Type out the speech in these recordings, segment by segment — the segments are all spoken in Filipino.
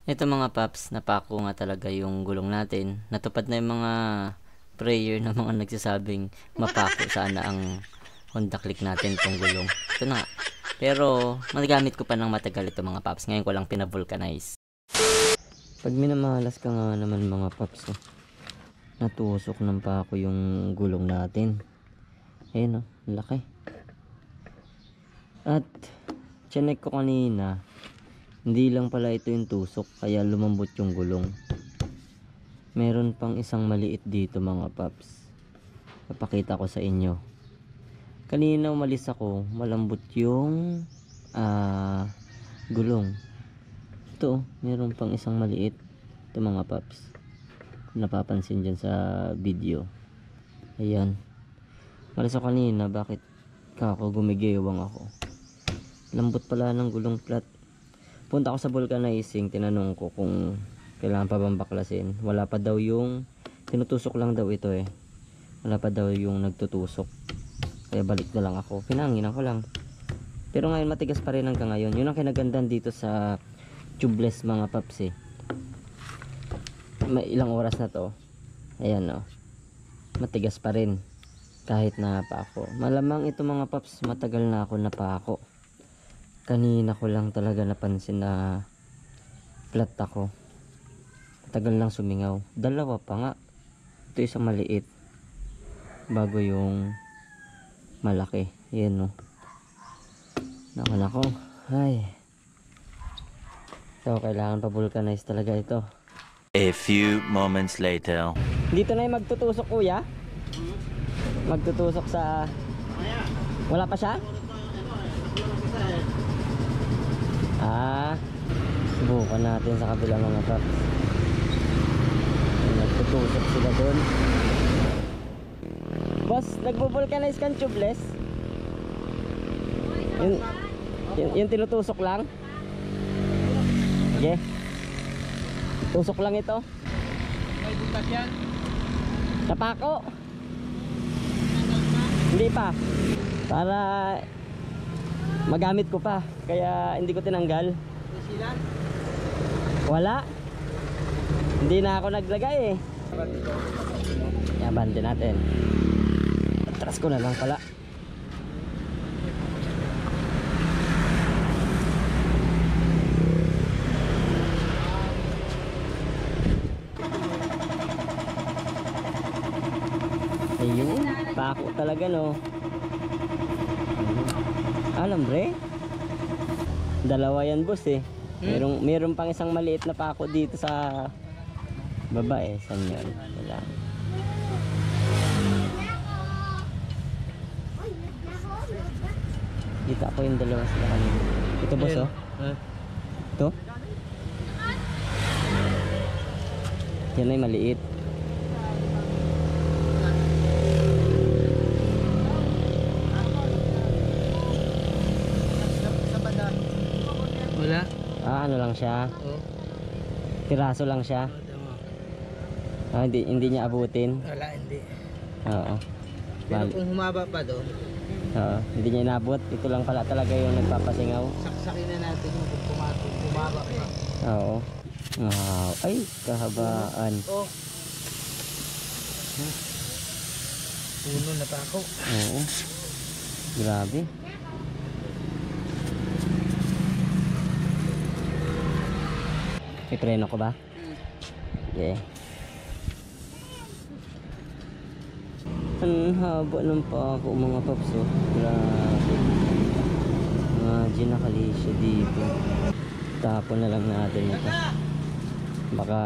Ito mga paps, napako nga talaga yung gulong natin. Natupad na yung mga prayer ng mga nagsasabing mapako sana ang Honda Click natin itong gulong. Ito na nga. Pero magagamit ko pa ng matagal ito mga paps. Ngayon ko lang pinavulcanize. Pag minamalas ka nga naman mga paps, natusok ng pako yung gulong natin. Ayun laki. At chinek ko kanina, hindi lang pala ito yung tusok, kaya lumambot yung gulong. Meron pang isang maliit dito mga paps. Papakita ko sa inyo. Kanina umalis ako, malambot yung gulong. Ito, meron pang isang maliit. Ito mga paps. Kung napapansin dyan sa video. Ayan. Umalis ako kanina, bakit kako gumigewang ako? Lambot pala ng gulong flat. Punta ako sa vulcanizing, tinanong ko kung kailangan pa bang baklasin. Wala pa daw yung tinutusok lang daw ito wala pa daw yung nagtutusok, kaya balik na lang ako. Pinanginan ko lang, pero ngayon matigas pa rin hanggang ngayon. Yun ang kinagandahan dito sa tubeless mga paps May ilang oras na to, ayan matigas pa rin kahit napako. Malamang ito mga paps, matagal na ako napako. Kanina ko lang talaga napansin na flat ako. Tagal lang sumingaw. Dalawa pa nga. Ito isang maliit bago yung malaki. Yan Naku. Ay. So kailangan pa vulcanize talaga ito. A few moments later. Dito na yung magtutusok kuya. Magtutusok sa... Wala pa siya? Subukan natin sa kabila mga paps. Nagtutusok sila doon. Boss, nagbo-vulcanize kan tubeless? Yung tinutusok lang? Sige. Tusok lang ito. May butas yan? Napako. Hindi pa. Para magamit ko pa, kaya hindi ko tinanggal. Silan? Wala. Hindi na ako naglagay Yabante natin. Atras ko na lang pala. Ayun, pako talaga Alambre. Dalawa yan boss Meron pang isang maliit na pako dito sa baba Saan yun? Wala. Kita ko yung dalawa sila kanina. Ito boss Ito? Yan ay maliit. Wala? Ano lang siya? Piraso lang siya. Hindi niya abutin. Wala, hindi. Oo. Pero kung humaba pa doon, hindi niya inabot. Ito lang pala talaga yung nagpapasingaw. saksakin na natin yung humaba pa. Oo. Wow. Ay, kahabaan. Puno na pa ako. Oo. Grabe. May preno ko ba? Yeah. Ang haba ng pako mga paps Grabe. Imagine nakali siya dito. Tapon na lang natin ito. Baka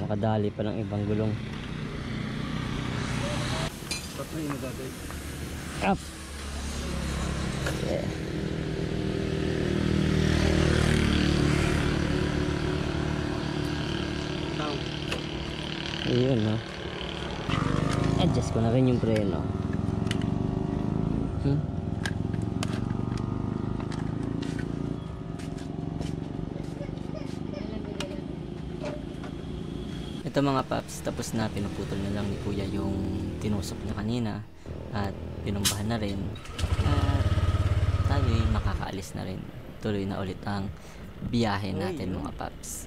makadali pa ng ibang gulong. Patay na dati. Up! Yeah. Ayun adjust ko na rin yung preno. Ito mga paps, tapos na. Pinuputol na lang ni kuya yung tinusok niya kanina at pinumbahan na rin at tayo makakaalis na rin. Tuloy na ulit ang biyahe natin mga paps.